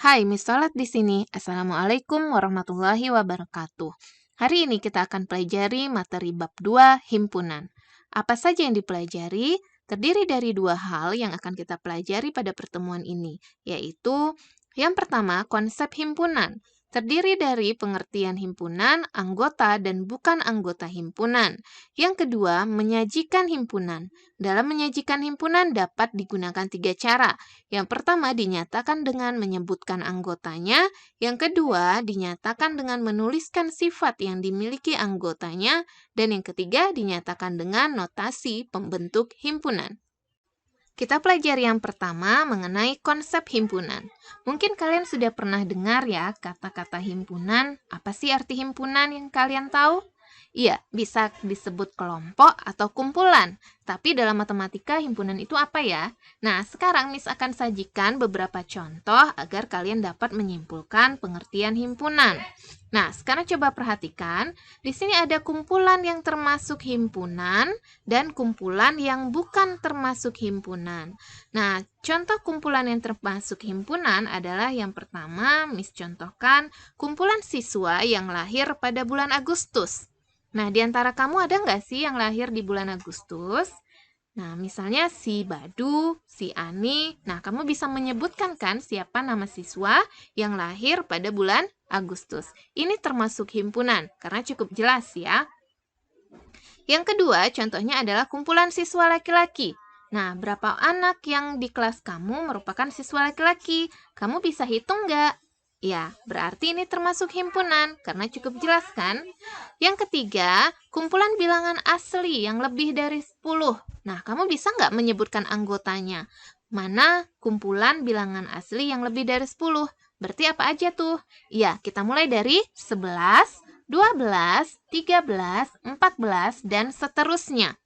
Hai, Miss Salat di sini. Assalamualaikum warahmatullahi wabarakatuh. Hari ini kita akan pelajari materi bab 2 himpunan. Apa saja yang dipelajari? Terdiri dari dua hal yang akan kita pelajari pada pertemuan ini, yaitu yang pertama, konsep himpunan. Terdiri dari pengertian himpunan, anggota, dan bukan anggota himpunan. Yang kedua, menyajikan himpunan. Dalam menyajikan himpunan dapat digunakan 3 cara. Yang pertama dinyatakan dengan menyebutkan anggotanya, yang kedua dinyatakan dengan menuliskan sifat yang dimiliki anggotanya, dan yang ketiga dinyatakan dengan notasi pembentuk himpunan. Kita pelajari yang pertama mengenai konsep himpunan. Mungkin kalian sudah pernah dengar ya kata-kata himpunan. Apa sih arti himpunan yang kalian tahu? Iya, bisa disebut kelompok atau kumpulan. Tapi dalam matematika himpunan itu apa ya? Nah, sekarang Miss akan sajikan beberapa contoh agar kalian dapat menyimpulkan pengertian himpunan. Nah, sekarang coba perhatikan. Di sini ada kumpulan yang termasuk himpunan dan kumpulan yang bukan termasuk himpunan. Nah, contoh kumpulan yang termasuk himpunan adalah yang pertama, Miss contohkan kumpulan siswa yang lahir pada bulan Agustus. Nah, di antara kamu ada nggak sih yang lahir di bulan Agustus? Nah, misalnya si Badu, si Ani. Nah, kamu bisa menyebutkan kan siapa nama siswa yang lahir pada bulan Agustus. Ini termasuk himpunan, karena cukup jelas ya. Yang kedua, contohnya adalah kumpulan siswa laki-laki. Nah, berapa anak yang di kelas kamu merupakan siswa laki-laki? Kamu bisa hitung nggak? Ya, berarti ini termasuk himpunan, karena cukup jelas kan? Yang ketiga, kumpulan bilangan asli yang lebih dari 10. Nah, kamu bisa nggak menyebutkan anggotanya? Mana kumpulan bilangan asli yang lebih dari 10? Berarti apa aja tuh? Ya, kita mulai dari 11, 12, 13, 14, dan seterusnya.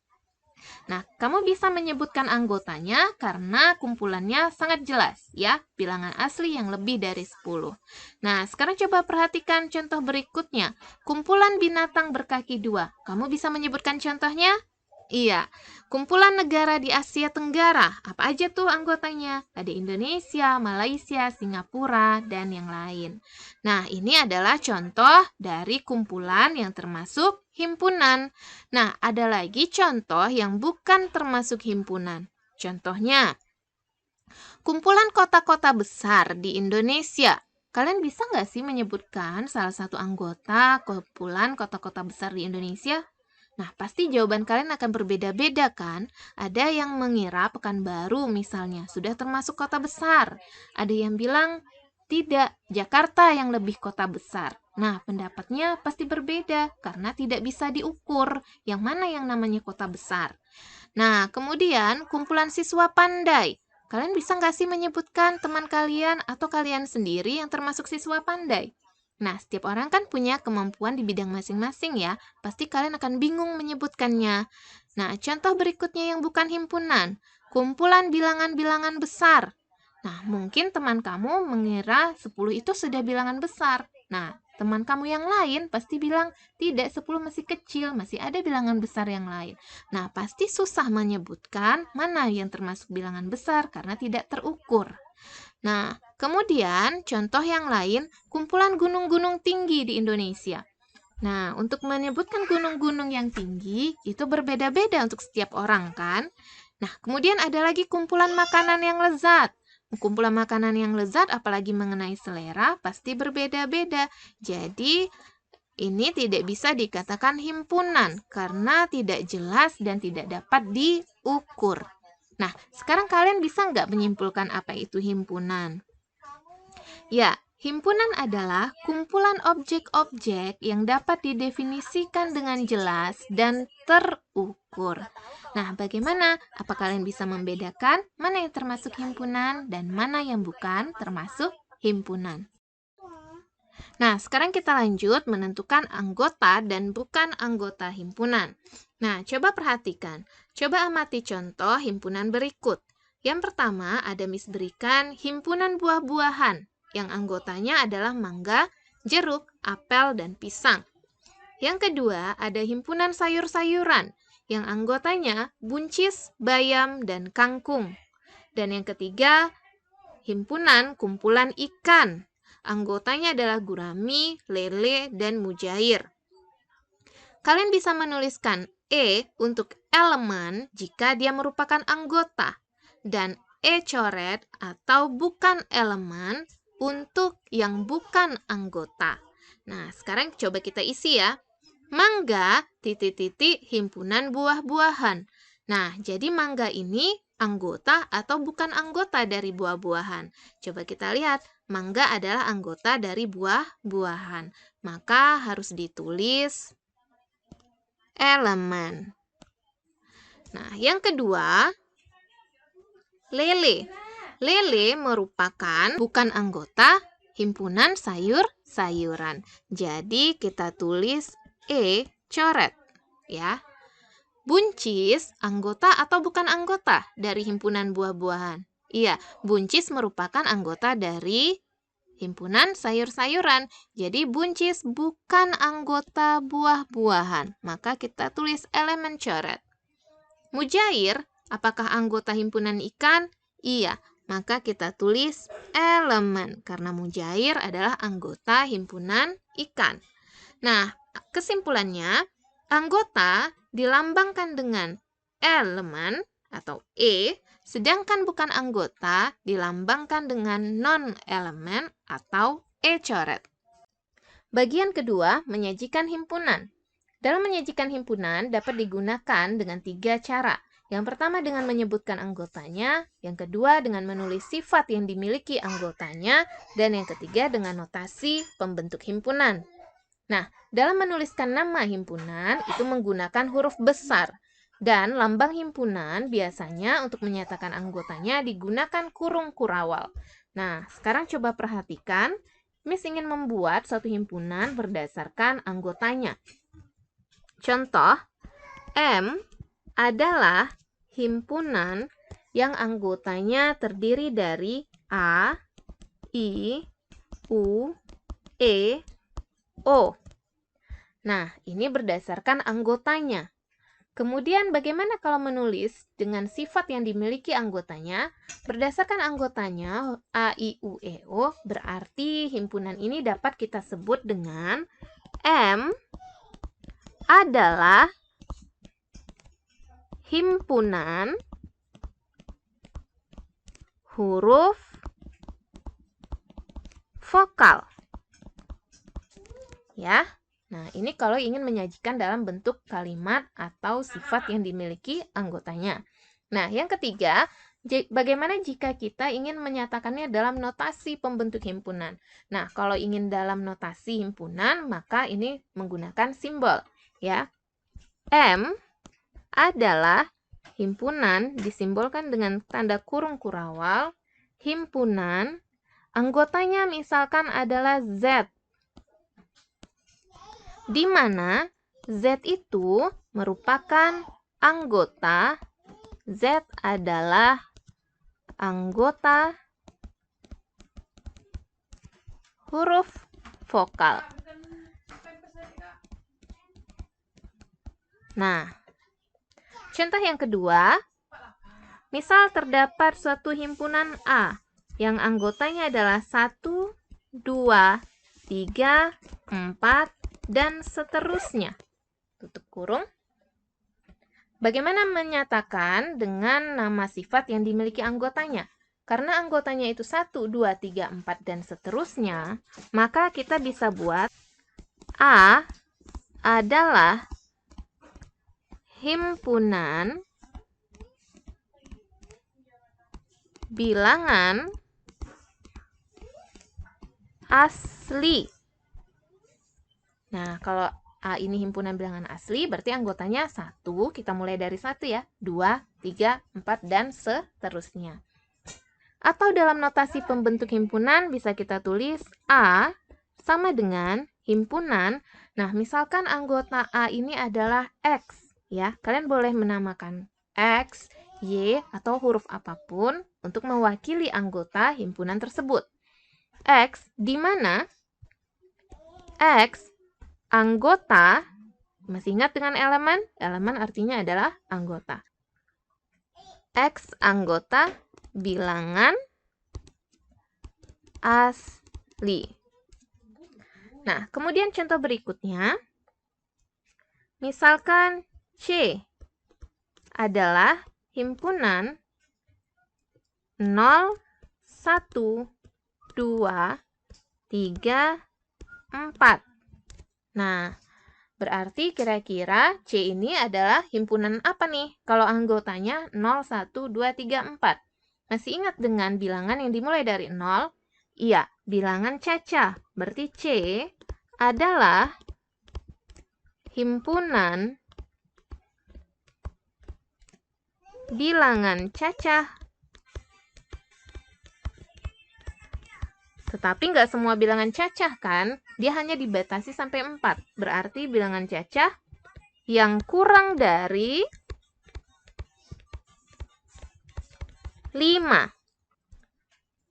Nah, kamu bisa menyebutkan anggotanya karena kumpulannya sangat jelas ya, bilangan asli yang lebih dari 10. Nah, sekarang coba perhatikan contoh berikutnya. Kumpulan binatang berkaki 2. Kamu bisa menyebutkan contohnya? Iya, kumpulan negara di Asia Tenggara. Apa aja tuh anggotanya? Ada Indonesia, Malaysia, Singapura, dan yang lain. Nah, ini adalah contoh dari kumpulan yang termasuk himpunan. Nah, ada lagi contoh yang bukan termasuk himpunan. Contohnya, kumpulan kota-kota besar di Indonesia. Kalian bisa nggak sih menyebutkan salah satu anggota kumpulan kota-kota besar di Indonesia? Nah, pasti jawaban kalian akan berbeda-beda kan? Ada yang mengira Pekanbaru misalnya sudah termasuk kota besar. Ada yang bilang tidak, Jakarta yang lebih kota besar. Nah, pendapatnya pasti berbeda karena tidak bisa diukur yang mana yang namanya kota besar. Nah, kemudian kumpulan siswa pandai. Kalian bisa nggak sih menyebutkan teman kalian atau kalian sendiri yang termasuk siswa pandai? Nah, setiap orang kan punya kemampuan di bidang masing-masing ya. Pasti kalian akan bingung menyebutkannya. Nah, contoh berikutnya yang bukan himpunan. Kumpulan bilangan-bilangan besar. Nah, mungkin teman kamu mengira 10 itu sudah bilangan besar. Nah, teman kamu yang lain pasti bilang, tidak, 10 masih kecil, masih ada bilangan besar yang lain. Nah, pasti susah menyebutkan mana yang termasuk bilangan besar karena tidak terukur. Nah, kemudian contoh yang lain, kumpulan gunung-gunung tinggi di Indonesia. Nah, untuk menyebutkan gunung-gunung yang tinggi, itu berbeda-beda untuk setiap orang kan? Nah, kemudian ada lagi kumpulan makanan yang lezat. Kumpulan makanan yang lezat, apalagi mengenai selera, pasti berbeda-beda. Jadi, ini tidak bisa dikatakan himpunan, karena tidak jelas dan tidak dapat diukur. Nah, sekarang kalian bisa nggak menyimpulkan apa itu himpunan? Ya, himpunan adalah kumpulan objek-objek yang dapat didefinisikan dengan jelas dan terukur. Nah, bagaimana? Apa kalian bisa membedakan mana yang termasuk himpunan dan mana yang bukan termasuk himpunan? Nah, sekarang kita lanjut menentukan anggota dan bukan anggota himpunan. Nah, coba perhatikan. Coba amati contoh himpunan berikut. Yang pertama, ada Miss berikan himpunan buah-buahan, yang anggotanya adalah mangga, jeruk, apel, dan pisang. Yang kedua, ada himpunan sayur-sayuran, yang anggotanya buncis, bayam, dan kangkung. Dan yang ketiga, himpunan kumpulan ikan. Anggotanya adalah gurami, lele, dan mujair. Kalian bisa menuliskan E untuk elemen jika dia merupakan anggota, dan E coret atau bukan elemen untuk yang bukan anggota. Nah, sekarang coba kita isi ya. Mangga, titik-titik, himpunan buah-buahan. Nah, jadi mangga ini anggota atau bukan anggota dari buah-buahan? Coba kita lihat, mangga adalah anggota dari buah-buahan. Maka harus ditulis elemen. Nah, yang kedua, lele. Lele merupakan bukan anggota himpunan sayur-sayuran. Jadi kita tulis E coret ya. Buncis anggota atau bukan anggota dari himpunan buah-buahan? Iya, buncis merupakan anggota dari himpunan sayur-sayuran. Jadi buncis bukan anggota buah-buahan. Maka kita tulis elemen coret. Mujair, apakah anggota himpunan ikan? Iya, maka kita tulis elemen karena mujair adalah anggota himpunan ikan. Nah, kesimpulannya, anggota dilambangkan dengan elemen atau E, sedangkan bukan anggota dilambangkan dengan non-elemen atau E coret. Bagian kedua, menyajikan himpunan. Dalam menyajikan himpunan dapat digunakan dengan 3 cara. Yang pertama dengan menyebutkan anggotanya, yang kedua dengan menulis sifat yang dimiliki anggotanya, dan yang ketiga dengan notasi pembentuk himpunan. Nah, dalam menuliskan nama himpunan itu menggunakan huruf besar. Dan lambang himpunan biasanya untuk menyatakan anggotanya digunakan kurung kurawal. Nah, sekarang coba perhatikan. Miss ingin membuat suatu himpunan berdasarkan anggotanya. Contoh, M adalah himpunan yang anggotanya terdiri dari A, I, U, E, O. Nah, ini berdasarkan anggotanya. Kemudian bagaimana kalau menulis dengan sifat yang dimiliki anggotanya? Berdasarkan anggotanya A, I, U, E, O, berarti himpunan ini dapat kita sebut dengan M adalah himpunan huruf vokal. Ya. Nah, ini kalau ingin menyajikan dalam bentuk kalimat atau sifat yang dimiliki anggotanya. Nah, yang ketiga, bagaimana jika kita ingin menyatakannya dalam notasi pembentuk himpunan? Nah, kalau ingin dalam notasi himpunan, maka ini menggunakan simbol, ya. M adalah himpunan disimbolkan dengan tanda kurung kurawal. Himpunan, anggotanya misalkan adalah Z, di mana Z itu merupakan anggota. Z adalah anggota huruf vokal. Nah, contoh yang kedua, misal terdapat suatu himpunan A yang anggotanya adalah 1, 2, 3, 4, dan seterusnya. Tutup kurung. Bagaimana menyatakan dengan nama sifat yang dimiliki anggotanya? Karena anggotanya itu 1, 2, 3, 4, dan seterusnya, maka kita bisa buat A adalah himpunan bilangan asli. Nah, kalau A ini himpunan bilangan asli, berarti anggotanya 1, kita mulai dari 1 ya, 2, 3, 4, dan seterusnya. Atau dalam notasi pembentuk himpunan bisa kita tulis A sama dengan himpunan. Nah, misalkan anggota A ini adalah X, ya. Kalian boleh menamakan X, Y, atau huruf apapun untuk mewakili anggota himpunan tersebut. X, di mana X anggota, masih ingat dengan elemen? Elemen artinya adalah anggota. X anggota bilangan asli. Nah, kemudian contoh berikutnya. Misalkan C adalah himpunan 0, 1, 2, 3, 4. Nah, berarti kira-kira C ini adalah himpunan apa nih? Kalau anggotanya 0, 1, 2, 3, 4. Masih ingat dengan bilangan yang dimulai dari 0? Iya, bilangan cacah. Berarti C adalah himpunan bilangan cacah. Tetapi nggak semua bilangan cacah kan? Dia hanya dibatasi sampai 4. Berarti bilangan cacah yang kurang dari 5.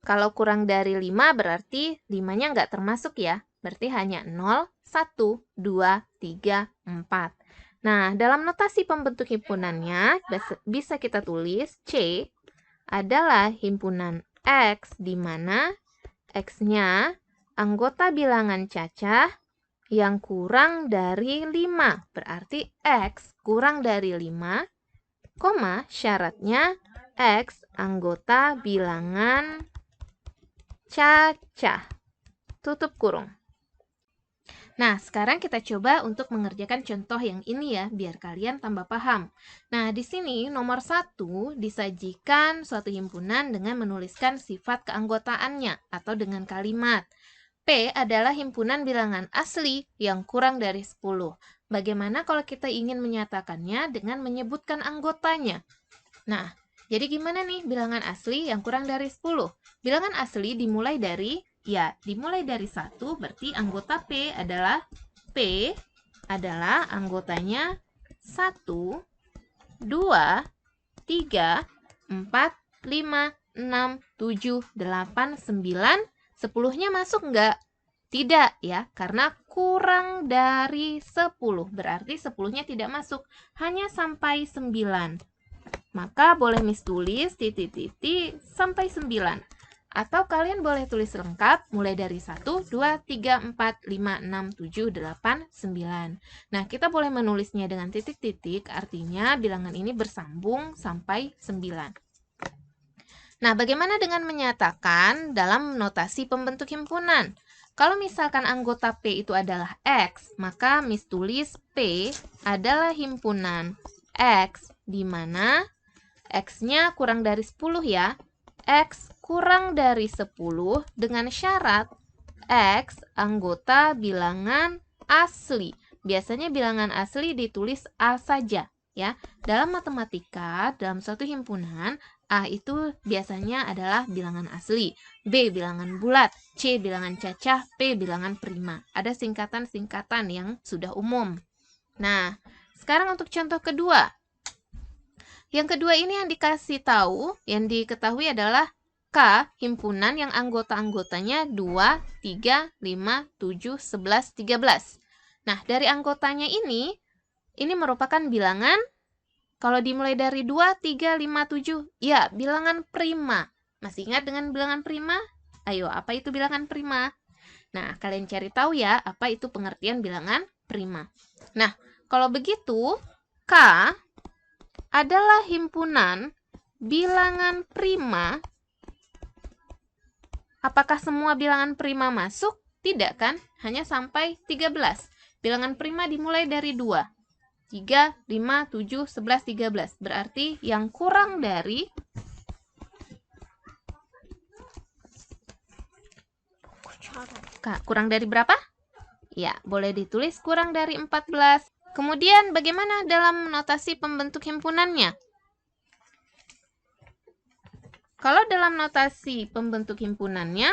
Kalau kurang dari 5 berarti 5-nya nggak termasuk ya. Berarti hanya 0, 1, 2, 3, 4. Nah, dalam notasi pembentuk himpunannya bisa kita tulis C adalah himpunan X di mana X-nya anggota bilangan cacah yang kurang dari 5. Berarti X kurang dari 5, syaratnya X anggota bilangan cacah. Tutup kurung. Nah, sekarang kita coba untuk mengerjakan contoh yang ini ya, biar kalian tambah paham. Nah, di sini nomor 1 disajikan suatu himpunan dengan menuliskan sifat keanggotaannya atau dengan kalimat. P adalah himpunan bilangan asli yang kurang dari 10. Bagaimana kalau kita ingin menyatakannya dengan menyebutkan anggotanya? Nah, jadi gimana nih bilangan asli yang kurang dari 10? Bilangan asli dimulai dari 1, berarti anggota P adalah anggotanya 1, 2, 3, 4, 5, 6, 7, 8, 9. 10-nya masuk nggak? Tidak ya, karena kurang dari 10. Berarti 10-nya tidak masuk, hanya sampai 9. Maka boleh Miss tulis titik-titik sampai 9. Atau kalian boleh tulis lengkap mulai dari 1, 2, 3, 4, 5, 6, 7, 8, 9. Nah, kita boleh menulisnya dengan titik-titik, artinya bilangan ini bersambung sampai 9. Nah, bagaimana dengan menyatakan dalam notasi pembentuk himpunan? Kalau misalkan anggota P itu adalah X, maka Miss tulis P adalah himpunan X, di mana X-nya kurang dari 10 ya. X kurang dari 10 dengan syarat X anggota bilangan asli. Biasanya bilangan asli ditulis A saja ya. Dalam matematika, dalam suatu himpunan, A itu biasanya adalah bilangan asli, B bilangan bulat, C bilangan cacah, P bilangan prima. Ada singkatan-singkatan yang sudah umum. Nah, sekarang untuk contoh kedua. Yang kedua ini yang diketahui adalah K, himpunan yang anggota-anggotanya 2, 3, 5, 7, 11, 13. Nah, dari anggotanya ini merupakan bilangan, kalau dimulai dari 2, 3, 5, 7, ya bilangan prima. Masih ingat dengan bilangan prima? Ayo, apa itu bilangan prima? Nah, kalian cari tahu ya, apa itu pengertian bilangan prima. Nah, kalau begitu, K adalah himpunan bilangan prima. Apakah semua bilangan prima masuk? Tidak kan? Hanya sampai 13. Bilangan prima dimulai dari 2. 3, 5, 7, 11, 13. Berarti yang kurang dari berapa? Ya, boleh ditulis kurang dari 14. Kemudian bagaimana dalam notasi pembentuk himpunannya? Kalau dalam notasi pembentuk himpunannya,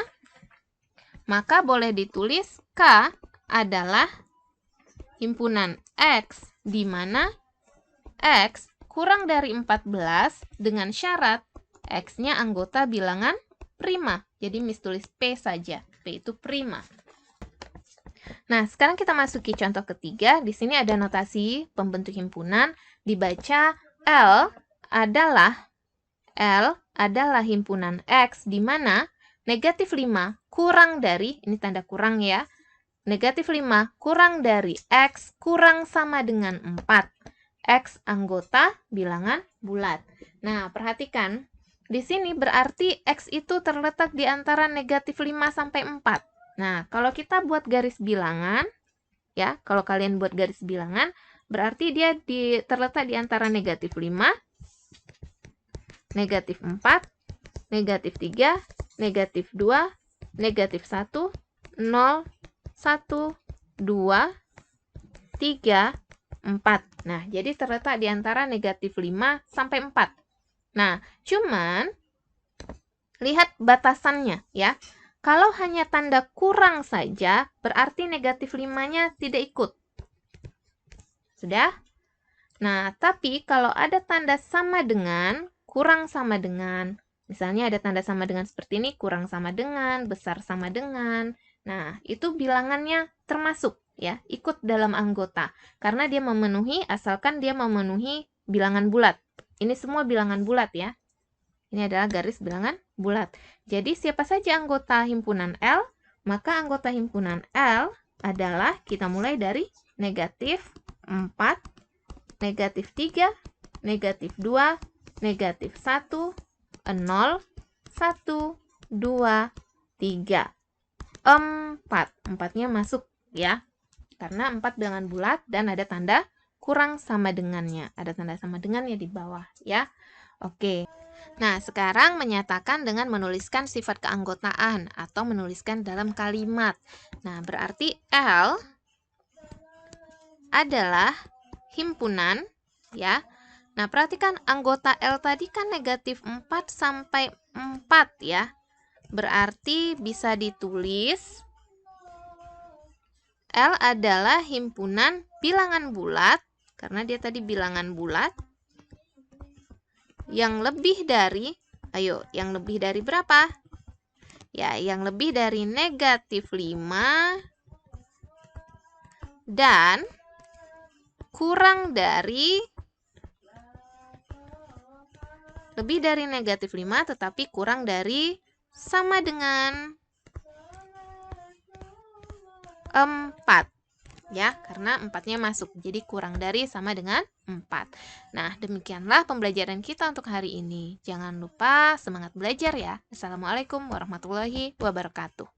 maka boleh ditulis K adalah himpunan X, di mana X kurang dari 14 dengan syarat X-nya anggota bilangan prima. Jadi Miss tulis P saja. P itu prima. Nah, sekarang kita masuki contoh ketiga. Di sini ada notasi pembentuk himpunan. Dibaca L adalah himpunan X, di mana negatif 5 kurang dari, ini tanda kurang ya, negatif 5 kurang dari X kurang sama dengan 4. X anggota bilangan bulat. Nah, perhatikan. Di sini berarti X itu terletak di antara negatif 5 sampai 4. Nah, kalau kita buat garis bilangan, ya, kalau kalian buat garis bilangan, berarti dia terletak di antara negatif 5, negatif 4, negatif 3, negatif 2, negatif 1, 0, 1, 2, 3, 4. Nah, jadi terletak di antara negatif 5 sampai 4. Nah, cuman lihat batasannya ya. Kalau hanya tanda kurang saja, berarti negatif 5-nya tidak ikut. Sudah? Nah, tapi kalau ada tanda sama dengan, kurang sama dengan, misalnya ada tanda sama dengan seperti ini, kurang sama dengan, besar sama dengan. Nah, itu bilangannya termasuk ya, ikut dalam anggota. Karena dia memenuhi, asalkan dia memenuhi bilangan bulat. Ini semua bilangan bulat ya. Ini adalah garis bilangan bulat. Jadi siapa saja anggota himpunan L, maka anggota himpunan L adalah, kita mulai dari negatif 4, negatif 3, negatif 2, negatif 1, 0, 1, 2, 3, 4. 4-nya masuk ya. Karena 4 bilangan bulat dan ada tanda kurang sama dengannya. Ada tanda sama dengannya di bawah ya. Oke. Nah, sekarang menyatakan dengan menuliskan sifat keanggotaan atau menuliskan dalam kalimat. Nah, berarti L adalah himpunan ya. Nah, perhatikan anggota L tadi kan negatif 4 sampai 4 ya. Berarti bisa ditulis L adalah himpunan bilangan bulat, karena dia tadi bilangan bulat, yang lebih dari, yang lebih dari berapa? Ya, yang lebih dari negatif 5 dan kurang dari, lebih dari negatif 5 tetapi kurang dari sama dengan 4 ya, karena 4-nya masuk, jadi kurang dari sama dengan 4. Nah, demikianlah pembelajaran kita untuk hari ini. Jangan lupa semangat belajar ya. Assalamualaikum warahmatullahi wabarakatuh.